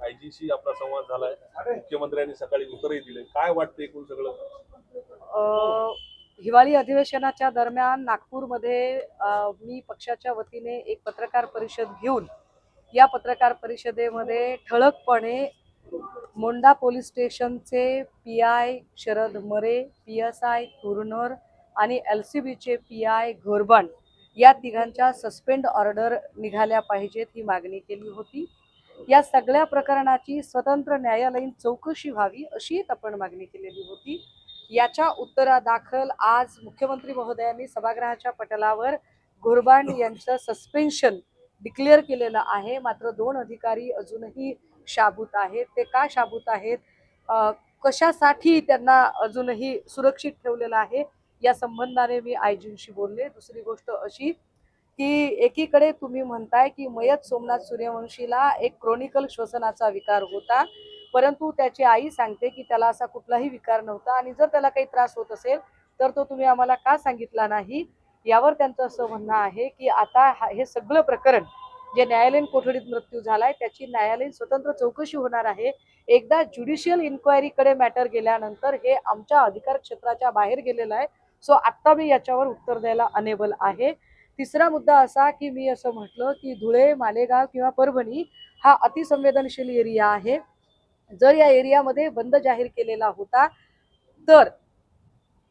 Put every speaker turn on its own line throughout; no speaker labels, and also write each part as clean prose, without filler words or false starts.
आयजीशी आपला संवाद झालाय, मुख्यमंत्र्यांनी सकाळी उत्तरही दिले. काय वाटतं एकूण सगळं?
हिवाळी अधिवेशनाच्या दरम्यान नागपूरमध्ये मी पक्षाच्या वतीने एक पत्रकार परिषद घेऊन या पत्रकार परिषदेमध्ये ठळकपणे मोंडा पोलीस स्टेशनचे पी.आय. शरद मरे, पी.एस.आय. तुरनर आणि LCBचे पी.आय. घोरबाण या तिघांच्या सस्पेंड ऑर्डर निघाल्या पाहिजेत ही मागणी केली होती. या सगळ्या प्रकरणाची स्वतंत्र न्यायालयीन चौकशी व्हावी अशी एक आपण मागणी केलेली होती. याच्या उत्तरादाखल आज मुख्यमंत्री महोदयांनी सभागृहाच्या पटलावर घोरबाण यांचं सस्पेन्शन डिक्लेअर केलेलं आहे. मात्र 2 अधिकारी अजूनही शाबूत आहेत. ते का शाबूत आहेत, कशासाठी त्यांना अजूनही सुरक्षित ठेवलेलं आहे, या संबंधाने मी आयजींशी बोलले. दुसरी गोष्ट अशी की एकीकडे तुम्ही म्हणताय की मयत सोमनाथ सूर्यवंशीला एक क्रोनिकल श्वसनाचा विकार होता, परंतु त्याची आई सांगते की त्याला असा कुठलाही विकार नव्हता आणि जर त्याला काही त्रास होत असेल तर तो तुम्ही आम्हाला का सांगितला नाही. यावर त्यांचं असं म्हणणं आहे की आता हे सगळं प्रकरण जे न्यायालयीन कोठडीत मृत्यू झालाय त्याची न्यायालयीन स्वतंत्र चौकशी होणार आहे. एकदा ज्युडिशियल इन्क्वायरीकडे मॅटर गेल्यानंतर हे आमच्या अधिकार क्षेत्राच्या बाहेर गेलेलं आहे. सो आत्ता मी याच्यावर उत्तर द्यायला अनेबल आहे. तिसरा मुद्दा असा की मी असं म्हटलं की धुळे, मालेगाव किंवा परभणी हा अतिसंवेदनशील एरिया आहे. जर या एरियामध्ये बंद जाहीर केलेला होता तर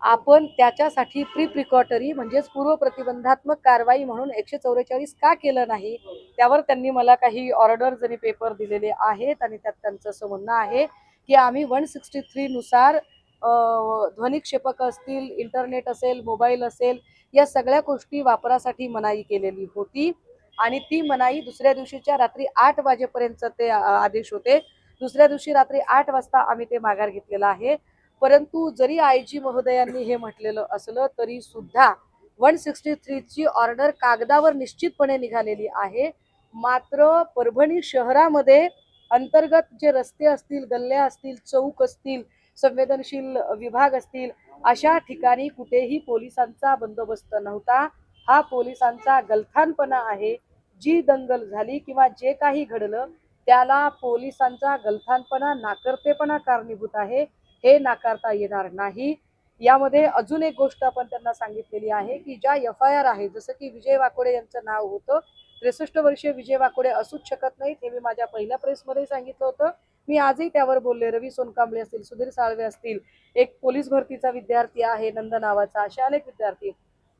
आपण त्याच्यासाठी प्रिकॉटरी म्हणजेच पूर्व प्रतिबंधात्मक कारवाई म्हणून 144 का केलं नाही. त्यावर त्यांनी मला काही ऑर्डर्स आणि पेपर दिलेले आहेत आणि त्यात त्यांचं असं म्हणणं आहे की आम्ही 163 नुसार ध्वनिक्षेपक असतील, इंटरनेट असेल, मोबाईल असेल, या सगळ्या गोष्टी वापरासाठी मनाई केलेली होती आणि ती मनाई दुसऱ्या दिवशीच्या रात्री 8 वाजेपर्यंत ते आदेश होते. दुसऱ्या दिवशी रात्री 8 वाजता आम्ही ते माघार घेतलेलं आहे. परंतु जरी आयजी महोदयांनी हे म्हटलेलं असलं तरी सुद्धा 163 ची ऑर्डर कागदावर निश्चितपणे निघालेली आहे. मात्र परभणी शहरामध्ये अंतर्गत जे रस्ते असतील, गल्ल्या असतील, चौक असतील, संवेदनशील विभाग असतील, अशा ठिकाणी कुठेही पोलिसांचा बंदोबस्त नव्हता. हा पोलिसांचा गलथानपणा आहे. जी दंगल झाली किंवा जे काही घडलं त्याला पोलिसांचा गलथानपणा, नाकर्तेपणा कारणीभूत आहे, हे नाकारता येणार नाही. यामध्ये अजून एक गोष्ट आपण त्यांना सांगितलेली आहे की ज्या FIR आहे, जसं की विजय वाकोडे यांचं नाव होतं, 63 वर्षीय विजय वाकोडे असूच शकत नाहीत, हे मी माझ्या पहिल्या प्रेसमध्ये सांगितलं होतं. मी आजही त्यावर बोलले. रवी सोनकांबळे असतील, सुधीर साळवे असतील, एक पोलीस भरतीचा विद्यार्थी आहे नंद नावाचा, अशा अनेक विद्यार्थी.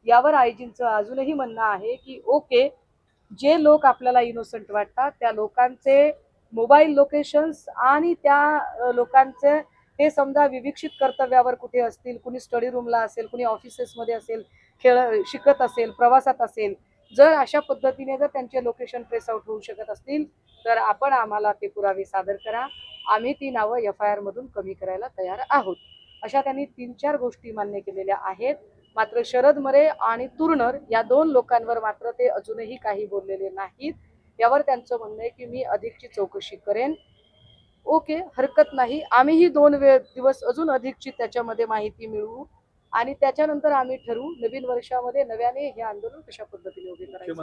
यावर आयजींचं अजूनही म्हणणं आहे की ओके, जे लोक आपल्याला इनोसंट वाटतात त्या लोकांचे मोबाईल लोकेशन्स आणि त्या लोकांचे हे समजा विविक्षित कर्तव्यावर कुठे असतील, कुणी स्टडी रूमला असेल, कुणी ऑफिसेसमध्ये असेल, शिकत असेल, प्रवासात असेल, जर अशा पद्धतीने जर त्यांचे लोकेशन ट्रेस आउट होऊ शकत असतील तर आपण आम्हाला ते पुरावे सादर करा. आम्ही ती नावं FIR मधून कमी करायला तयार आहोत. अशा त्यांनी 3-4 गोष्टी मान्य केलेल्या आहेत. मात्र शरद मरे आणि तुरनर या 2 लोकांवर मात्र ते अजूनही काही बोललेले नाहीत. यावर त्यांचं म्हणणं आहे की मी अधिकची चौकशी करेन. ओके, हरकत नाही. आम्हीही 2 दिवस अजून अधिकची त्याच्यामध्ये माहिती मिळवू आणि त्याच्यानंतर आम्ही ठरवू नवीन वर्षामध्ये नव्याने हे आंदोलन कशा पद्धतीने उभे करायचं.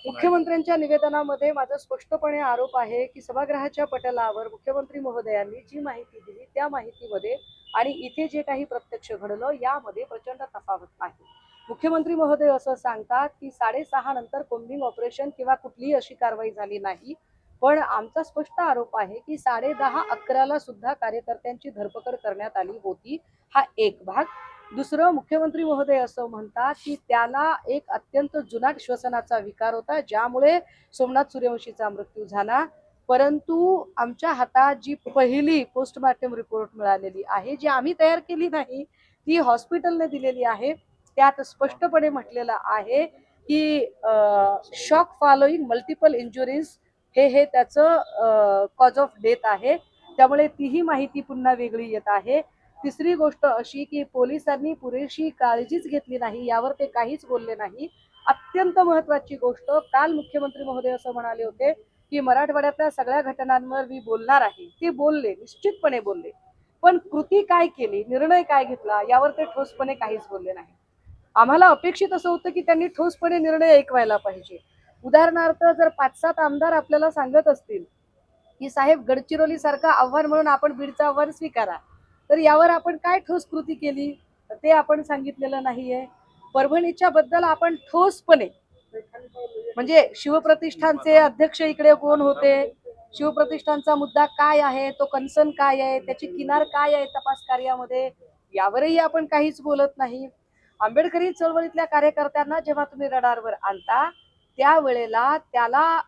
मुख्यमंत्र्यांच्या निवेदनामध्ये माझा स्पष्टपणे आरोप आहे की सभागृहाच्या पटलावर मुख्यमंत्री महोदयांनी जी माहिती दिली त्या माहितीमध्ये आणि इथे जे काही प्रत्यक्ष घडलं यामध्ये प्रचंड तफावत आहे. मुख्यमंत्री महोदय असं सांगतात की 6:30 नंतर कोम्बिंग ऑपरेशन किंवा कुठलीही अशी कारवाई झाली नाही. पण आमचा स्पष्ट आरोप आहे की 10:30-11ला सुद्धा कार्यकर्त्यांची धरपकड करण्यात आली होती. हा एक भाग. दुसरं, मुख्यमंत्री महोदय असं म्हणतात की त्याला एक अत्यंत जुनाट श्वसनाचा विकार होता ज्यामुळे सोमनाथ सूर्यवंशीचा मृत्यू झाला. परंतु आमच्या हातात जी पहिली पोस्टमॉर्टम रिपोर्ट मिळालेली आहे, जी आम्ही तयार केली नाही, ती हॉस्पिटलने दिलेली आहे. त्यात स्पष्टपणे म्हटलेलं आहे की शॉक फॉलोइंग मल्टिपल इंजुरीज हे त्याचं कॉज ऑफ डेथ आहे. त्यामुळे तीही माहिती पुन्हा वेगळी येत आहे. तिसरी गोष्ट अशी की पोलिसांनी पुरेशी काळजीच घेतली नाही, यावर ते काहीच बोलले नाही. अत्यंत महत्वाची गोष्ट, काल मुख्यमंत्री महोदय असं म्हणाले होते की मराठवाड्यातल्या सगळ्या घटनांवर मी बोलणार आहे. ते बोलले, निश्चितपणे बोलले, पण कृती काय केली, निर्णय काय घेतला, यावर ते ठोसपणे काहीच बोलले नाही. आम्हाला अपेक्षित असं होतं की त्यांनी ठोसपणे निर्णय ऐकवायला पाहिजे. उदाहरणार्थ जर 5-7 आमदार आपल्याला सांगत असतील की साहेब गडचिरोली सारखं आव्हान म्हणून आपण बीडचं आव्हान स्वीकारा, तर यावर आपण काय ठोस कृती केली ते आपण सांगितलेलं नाहीये. परभणीच्या बद्दल आपण ठोसपणे, म्हणजे शिवप्रतिष्ठानचे अध्यक्ष इकडे कोण होते, शिवप्रतिष्ठानचा मुद्दा काय आहे, तो कन्सर्न काय आहे, त्याची किनार काय आहे तपास कार्यामध्ये, यावरही आपण काहीच बोलत नाही. आंबेडकरी चळवळीतल्या कार्यकर्त्यांना जेव्हा तुम्ही रडारवर आणता त्यावेळेला त्याला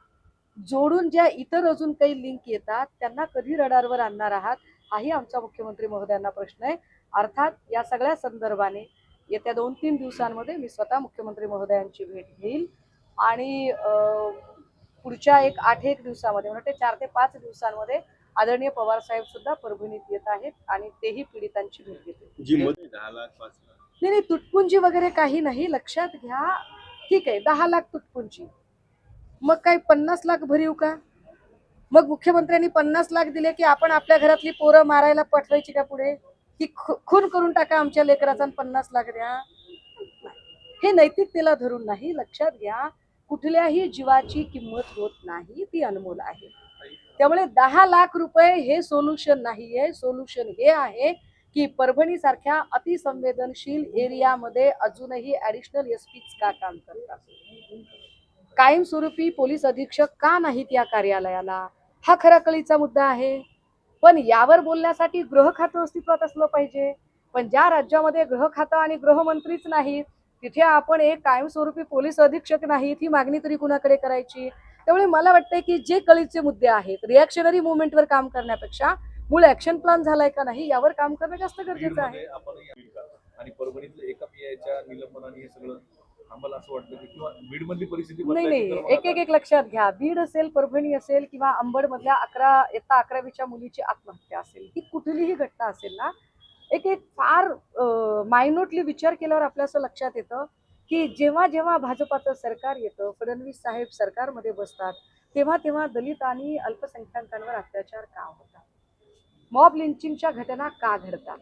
जोडून ज्या इतर अजून काही लिंक येतात त्यांना कधी रडारवर आणणार आहात, हाही आमचा मुख्यमंत्री महोदयांना प्रश्न आहे. अर्थात या सगळ्या संदर्भाने येत्या 2-3 दिवसांमध्ये मी स्वतः मुख्यमंत्री महोदयांची भेट घेईल आणि पुढच्या 8-1 दिवसामध्ये, म्हणजे 4 ते 5 दिवसांमध्ये आदरणीय पवार साहेब सुद्धा परभणीत येत आहेत आणि तेही पीडितांची भेट घेतील.
जी मध्ये 10 लाख 5 लाख
नाही, तुटपुंजी वगैरे काही नाही, लक्षात घ्या. ठीक आहे, 10 लाख तुटपुंजी, मग काय 50 लाख भरीव का? मग मुख्यमंत्र्यांनी 50 लाख दिले की आपण आपल्या घरातली पोरं मारायला पाठवायची का पुढे, की खून करून टाका आमच्या लेकराचा आणि 50 लाख द्या? हे नैतिकतेला धरून नाही. लक्षात घ्या, कुठल्याही जीवाची किंमत होत नाही, ती अनमोल आहे. त्यामुळे 10 लाख रुपये हे सोल्युशन नाहीये. सोल्युशन हे आहे की परभणी सारख्या अतिसंवेदनशील एरियामध्ये अजूनही ऍडिशनल एसपीच का काम करतात, कायमस्वरूपी पोलीस अधीक्षक का नाहीत या कार्यालयाला, हा खरा कळीचा मुद्दा आहे. पण यावर बोलण्यासाठी गृह खातं अस्तित्वात असलं पाहिजे. पण ज्या राज्यामध्ये गृह खातं आणि गृहमंत्रीच नाहीत तिथे आपण एक कायमस्वरूपी पोलीस अधीक्षक नाहीत ही मागणी तरी कुणाकडे करायची? त्यामुळे मला वाटतंय की जे कळीचे मुद्दे आहेत, रिॲक्शनरी मुवमेंटवर काम करण्यापेक्षा मूळ ऍक्शन प्लॅन झालाय का नाही यावर काम करणं जास्त गरजेचं आहे.
आणि परभणीतलं एका पीआयच्या निलंबनाने हे सगळं आम्हाला असं वाटतं की किंवा बीड मधली परिस्थिती
नाही
बदलायची तर
नाही,
मग
एक एक एक लक्षात घ्या. बीड असेल, परभणी असेल किंवा अंबड मधल्या 11वीच्या मुलीची आत्महत्या असेल, ही कुठलीही घटना असेल ना, एक एक फार मायन्यूटली विचार केल्यावर आपल्या असं लक्षात येतं की जेव्हा जेव्हा भाजपाचं सरकार येतं, फडणवीस साहेब सरकारमध्ये बसतात, तेव्हा तेव्हा दलित आणि अल्पसंख्याकांवर अत्याचार का होतात, मॉब लिंचिंगच्या घटना का घडतात,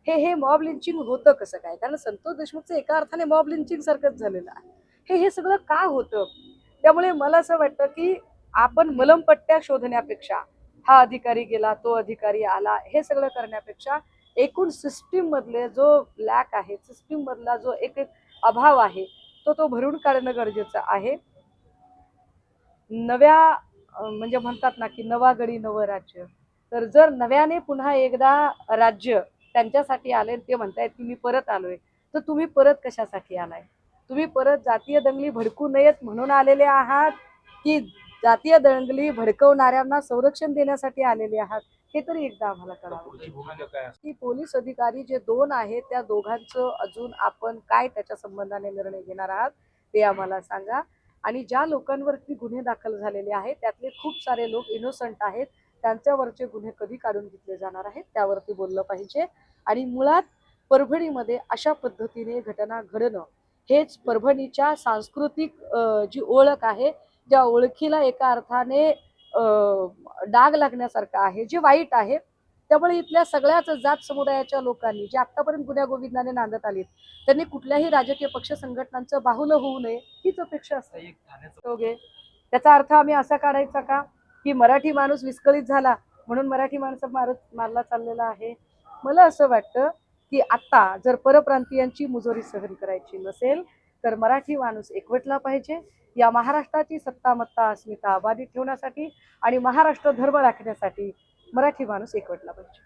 हे मॉब लिंचिंग होतं कसं काय? कारण संतोष देशमुखचं एका अर्थाने मॉब लिंचिंग सारखंच झालेलं आहे. हे सगळं का होतं? त्यामुळे मला असं वाटतं की आपण मलमपट्ट्या शोधण्यापेक्षा, हा अधिकारी गेला, तो अधिकारी आला, हे सगळं करण्यापेक्षा एकूण सिस्टीम मधले जो लॅक आहे, सिस्टीम मधला जो एक अभाव आहे, तो भरून काढणं गरजेचं आहे. म्हणजे म्हणतात ना की नवा गडी नवं राज्य, तर जर नव्याने पुन्हा एकदा राज्य त्यांच्यासाठी आले, ते म्हणतायत की मी परत आलोय, तर तुम्ही परत कशासाठी आलाय? तुम्ही परत जातीय दंगली भडकू नयेत म्हणून आलेले आहात की जातीय दंगली भडकवणाऱ्यांना संरक्षण देण्यासाठी आलेले आहात? हे तरी एकदा आम्हाला कळावं. की पोलीस अधिकारी जे 2 आहेत त्या दोघांचं अजून आपण काय त्याच्या संबंधाने निर्णय घेणार आहात ते आम्हाला सांगा. आणि ज्या लोकांवरती गुन्हे दाखल झालेले आहेत त्यातले खूप सारे लोक इनोसंट आहेत, त्यांच्यावरचे गुन्हे कधी काढून घेतले जाणार आहेत त्यावरती बोललं पाहिजे. आणि मुळात परभणीमध्ये अशा पद्धतीने घटना घडणं हेच परभणीच्या सांस्कृतिक जी ओळख आहे, ज्या ओळखीला एका अर्थाने डाग लागण्यासारखं आहे, जे वाईट आहे. त्यामुळे इथल्या सगळ्याच जात समुदायाच्या लोकांनी जे आतापर्यंत गुन्ह्यागोविंदाने नांदत आलीत त्यांनी कुठल्याही राजकीय पक्ष संघटनांचं बाहुलं होऊ नये हीच अपेक्षा असते. त्याचा अर्थ आम्ही असा काढायचा का की मराठी माणूस विस्कळीत झाला म्हणून मराठी माणसं मारला चाललेला आहे? मला असं वाटतं की आता जर परप्रांतीयांची मुजोरी सहन करायची नसेल तर मराठी माणूस एकवटला पाहिजे. या महाराष्ट्राची सत्तामत्ता अस्मिता अबाधित ठेवण्यासाठी आणि महाराष्ट्र धर्म राखण्यासाठी मराठी माणूस एकवटला पाहिजे.